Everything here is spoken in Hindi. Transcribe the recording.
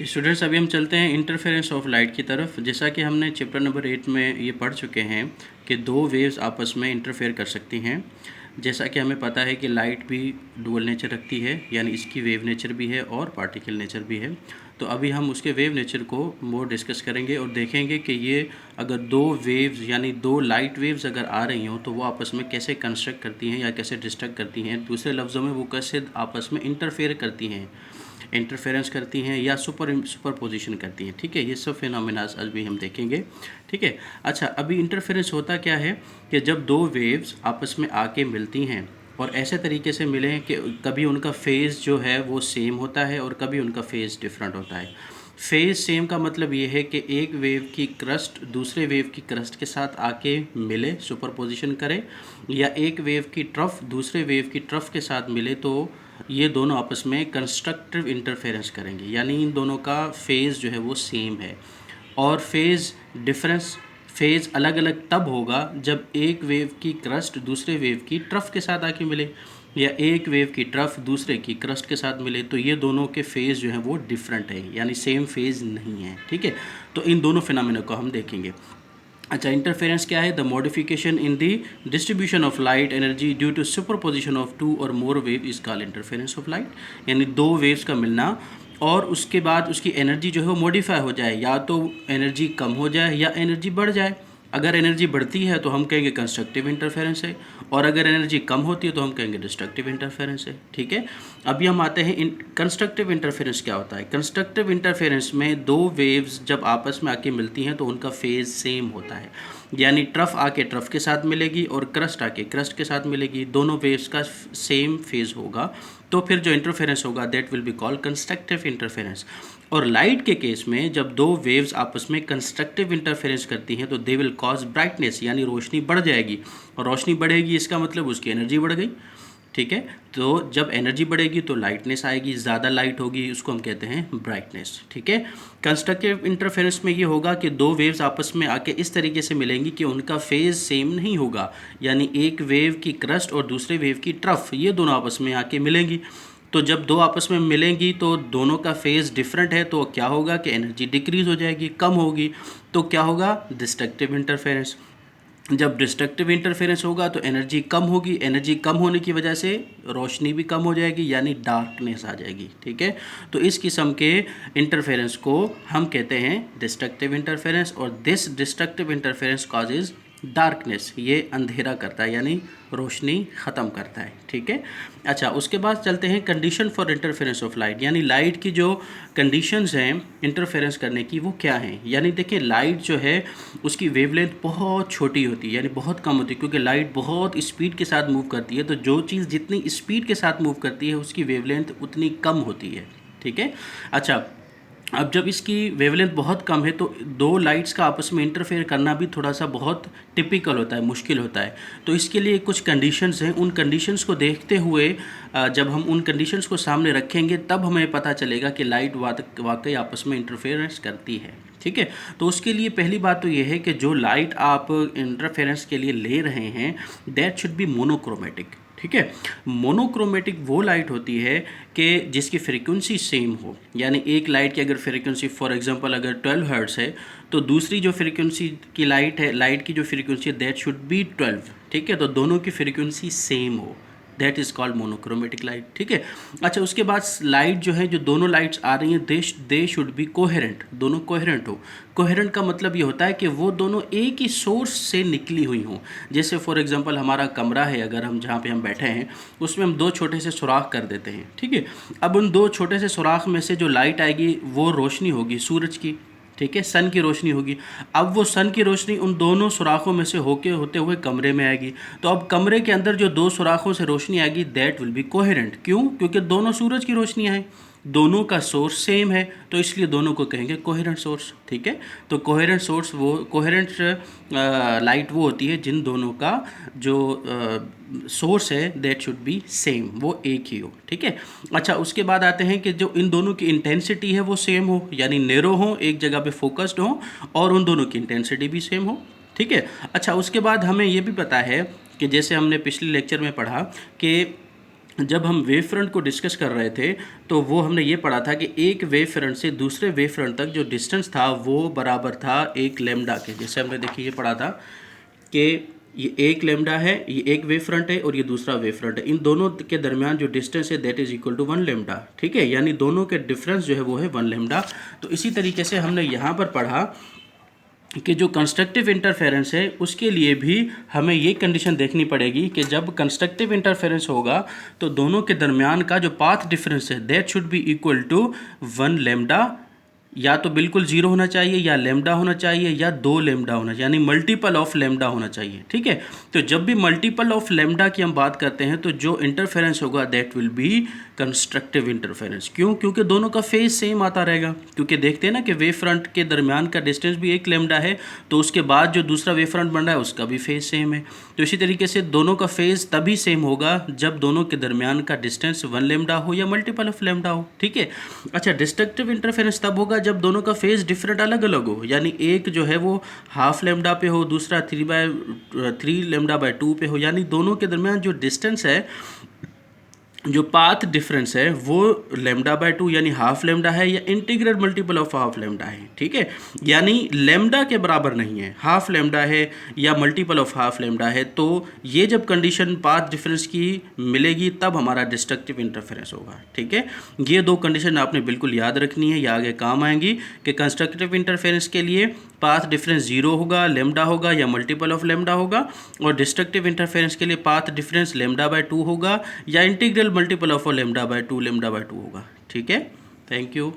स्टूडेंट्स, अभी हम चलते हैं इंटरफेरेंस ऑफ लाइट की तरफ। जैसा कि हमने चैप्टर नंबर 8 में ये पढ़ चुके हैं कि दो वेव्स आपस में इंटरफेयर कर सकती हैं। जैसा कि हमें पता है कि लाइट भी डुअल नेचर रखती है, यानी इसकी वेव नेचर भी है और पार्टिकल नेचर भी है। तो अभी हम उसके वेव नेचर को मोर डिस्कस करेंगे और देखेंगे कि ये अगर दो वेव्स यानी दो लाइट वेव्स अगर आ रही हों तो वो आपस में कैसे कंस्ट्रक्ट करती हैं या कैसे डिस्ट्रक्ट करती हैं। दूसरे लफ्ज़ों में वो कैसे आपस में इंटरफेयर करती हैं, इंटरफेरेंस करती हैं या सुपरपोजिशन करती हैं। ठीक है, ये सब फिनोमेनास अभी हम देखेंगे। ठीक है। अच्छा, अभी इंटरफेरेंस होता क्या है कि जब दो वेव्स आपस में आके मिलती हैं और ऐसे तरीके से मिलें कि कभी उनका फेज़ जो है वो सेम होता है और कभी उनका फेज़ डिफरेंट होता है। फेज़ सेम का मतलब ये है कि एक वेव की क्रस्ट दूसरे वेव की क्रस्ट के साथ आके मिले, सुपरपोजिशन करे, या एक वेव की ट्रफ दूसरे वेव की ट्रफ के साथ मिले तो ये दोनों आपस में कंस्ट्रक्टिव इंटरफेरेंस करेंगे, यानी इन दोनों का फेज़ जो है वो सेम है। और फेज़ अलग अलग तब होगा जब एक वेव की क्रस्ट दूसरे वेव की ट्रफ के साथ आके मिले या एक वेव की ट्रफ दूसरे की क्रस्ट के साथ मिले, तो ये दोनों के फेज़ जो हैं वो डिफरेंट है, यानी सेम फेज़ नहीं है। ठीक है, तो इन दोनों फिनोमेना को हम देखेंगे। अच्छा, इंटरफेरेंस क्या है? The modification in the distribution of light energy due to superposition of two और more wave is called interference of light. यानी दो वेव्स का मिलना और उसके बाद उसकी एनर्जी जो है वो मॉडिफाई हो जाए, या तो एनर्जी कम हो जाए या एनर्जी बढ़ जाए। अगर एनर्जी बढ़ती है तो हम कहेंगे कंस्ट्रक्टिव इंटरफेरेंस है, और अगर एनर्जी कम होती है तो हम कहेंगे डिस्ट्रक्टिव इंटरफेरेंस है। ठीक है, अभी हम आते हैं कंस्ट्रक्टिव इंटरफेरेंस क्या होता है। कंस्ट्रक्टिव इंटरफेरेंस में दो वेव्स जब आपस में आके मिलती हैं तो उनका फेज़ सेम होता है, यानी ट्रफ आके ट्रफ के साथ मिलेगी और क्रस्ट आके क्रस्ट के साथ मिलेगी, दोनों वेव्स का सेम फेज़ होगा, तो फिर जो इंटरफेरेंस होगा that will be called constructive interference. और लाइट के केस में जब दो वेव्स आपस में कंस्ट्रक्टिव इंटरफेरेंस करती हैं तो दे विल कॉज ब्राइटनेस, यानी रोशनी बढ़ जाएगी, और रोशनी बढ़ेगी इसका मतलब उसकी एनर्जी बढ़ गई। ठीक है, तो जब एनर्जी बढ़ेगी तो लाइटनेस आएगी, ज़्यादा लाइट होगी, उसको हम कहते हैं ब्राइटनेस। ठीक है, कंस्ट्रक्टिव इंटरफेरेंस में ये होगा कि दो वेव्स आपस में आके इस तरीके से मिलेंगी कि उनका फेज़ सेम नहीं होगा, यानी एक वेव की क्रस्ट और दूसरे वेव की ट्रफ ये दोनों आपस में आके मिलेंगी। तो जब दो आपस में मिलेंगी तो दोनों का फेज़ डिफरेंट है, तो क्या होगा कि एनर्जी डिक्रीज़ हो जाएगी, कम होगी, तो क्या होगा? Destructive interference. जब डिस्ट्रक्टिव इंटरफेरेंस होगा तो एनर्जी कम होगी, एनर्जी कम होने की वजह से रोशनी भी कम हो जाएगी, यानी डार्कनेस आ जाएगी। ठीक है, तो इस किस्म के इंटरफेरेंस को हम कहते हैं डिस्ट्रक्टिव इंटरफेरेंस, और this destructive interference causes darkness, ये अंधेरा करता है यानी रोशनी ख़त्म करता है। ठीक है, अच्छा, उसके बाद चलते हैं condition for interference of light, यानी लाइट की जो कंडीशंस हैं इंटरफेरेंस करने की वो क्या हैं। यानी देखिए, लाइट जो है उसकी वेवलेंथ बहुत छोटी होती है, यानी बहुत कम होती है, क्योंकि लाइट बहुत स्पीड के साथ मूव करती है, तो जो चीज़ जितनी स्पीड के साथ मूव करती है उसकी वेवलेंथ उतनी कम होती है। ठीक है, अच्छा, अब जब इसकी वेवलेंथ बहुत कम है तो दो लाइट्स का आपस में इंटरफेयर करना भी थोड़ा सा बहुत टिपिकल होता है, मुश्किल होता है। तो इसके लिए कुछ कंडीशंस हैं, उन कंडीशंस को देखते हुए जब हम उन कंडीशंस को सामने रखेंगे तब हमें पता चलेगा कि लाइट वाकई आपस में इंटरफेरेंस करती है। ठीक है, तो उसके लिए पहली बात तो ये है कि जो लाइट आप इंटरफेरेंस के लिए ले रहे हैं दैट शुड बी मोनोक्रोमेटिक। ठीक है, मोनोक्रोमेटिक वो लाइट होती है कि जिसकी फ्रीक्वेंसी सेम हो, यानी एक लाइट की अगर फ्रीक्वेंसी फॉर एग्जांपल अगर 12 हर्ट्ज़ है तो दूसरी जो फ्रीक्वेंसी की लाइट है, लाइट की जो फ्रीक्वेंसी है दैट शुड बी 12। ठीक है, तो दोनों की फ्रीक्वेंसी सेम हो, that is called monochromatic light. ठीक है, अच्छा, उसके बाद लाइट जो है, जो दोनों लाइट्स आ रही हैं दे शुड बी कोहेरेंट, दोनों कोहेरेंट हो। कोहेरेंट का मतलब ये होता है कि वो दोनों एक ही सोर्स से निकली हुई हों। जैसे फॉर एग्जांपल हमारा कमरा है, अगर हम जहाँ पे हम बैठे हैं उसमें हम दो छोटे से सुराख कर देते हैं। ठीक है, अब उन दो छोटे से सुराख में से जो लाइट आएगी वो रोशनी होगी सूरज की। ठीक है, सन की रोशनी होगी। अब वो सन की रोशनी उन दोनों सुराखों में से होते हुए कमरे में आएगी, तो अब कमरे के अंदर जो दो सुराखों से रोशनी आएगी दैट विल बी कोहेरेंट। क्यों? क्योंकि दोनों सूरज की रोशनी है, दोनों का सोर्स सेम है, तो इसलिए दोनों को कहेंगे कोहेरेंट सोर्स। ठीक है, तो कोहेरेंट लाइट वो होती है जिन दोनों का जो सोर्स है दैट शुड बी सेम, वो एक ही हो। ठीक है, अच्छा, उसके बाद आते हैं कि जो इन दोनों की इंटेंसिटी है वो सेम हो, यानी नैरो हो, एक जगह पे फोकस्ड हो, और उन दोनों की इंटेंसिटी भी सेम हो। ठीक है, अच्छा, उसके बाद हमें ये भी पता है कि जैसे हमने पिछले लेक्चर में पढ़ा कि जब हम वेव फ्रंट को डिस्कस कर रहे थे तो वो हमने ये पढ़ा था कि एक वेव फ्रंट से दूसरे वेव फ्रंट तक जो डिस्टेंस था वो बराबर था एक लेमडा के। जैसे हमने देखिए ये पढ़ा था कि ये एक लेमडा है, ये एक वेव फ्रंट है और ये दूसरा वेव फ्रंट है, इन दोनों के दरमियान जो डिस्टेंस है that is equal to 1 lambda. ठीक है, यानी दोनों के डिफरेंस जो है वो है 1 लेमडा। तो इसी तरीके से हमने यहाँ पर पढ़ा कि जो कंस्ट्रक्टिव इंटरफेरेंस है उसके लिए भी हमें ये कंडीशन देखनी पड़ेगी कि जब कंस्ट्रक्टिव इंटरफेरेंस होगा तो दोनों के दरमियान का जो पाथ डिफरेंस है that should be equal to 1 lambda, या तो बिल्कुल जीरो होना चाहिए या लेमडा होना चाहिए या 2 लेमडा होना चाहिए, यानी मल्टीपल ऑफ लेमडा होना चाहिए। ठीक है, तो जब भी मल्टीपल ऑफ लेमडा की हम बात करते हैं तो जो इंटरफेरेंस होगा that will be constructive interference. क्यों? क्योंकि दोनों का फेज सेम आता रहेगा। क्योंकि देखते हैं ना कि वेव फ्रंट के दरमियान का डिस्टेंस भी एक लेमडा है, तो उसके बाद जो दूसरा वेव फ्रंट बन रहा है उसका भी फेज सेम है। तो इसी तरीके से दोनों का फेज तभी सेम होगा जब दोनों के दरमियान का डिस्टेंस 1 लेमडा हो या मल्टीपल ऑफ लेमडा हो। ठीक है, अच्छा, डिस्ट्रक्टिव इंटरफेरेंस तब होगा जब दोनों का फेज डिफरेंट अलग अलग हो, यानी एक जो है वो हाफ लेमडा पे हो, दूसरा 3 लेमडा बाय 2 पे हो, यानी दोनों के दरमियान जो डिस्टेंस है, जो पाथ डिफरेंस है वो लेमडा बाय 2 यानी हाफ लेमडा है या integral multiple of half lambda है। ठीक है, यानी लेमडा के बराबर नहीं है, हाफ लेमडा है या मल्टीपल ऑफ हाफ लेमडा है। तो ये जब कंडीशन पाथ डिफरेंस की मिलेगी तब हमारा डिस्ट्रक्टिव इंटरफेरेंस होगा। ठीक है, ये दो कंडीशन आपने बिल्कुल याद रखनी है, ये आगे काम आएंगी कि कंस्ट्रक्टिव इंटरफेरेंस के लिए पाथ डिफरेंस जीरो होगा, लेमडा होगा या मल्टीपल ऑफ लेमडा होगा, और डिस्ट्रक्टिव इंटरफेरेंस के लिए पाथ डिफरेंस लेमडा बाय 2 होगा या integral multiple of lambda by 2 होगा। ठीक है, थैंक यू।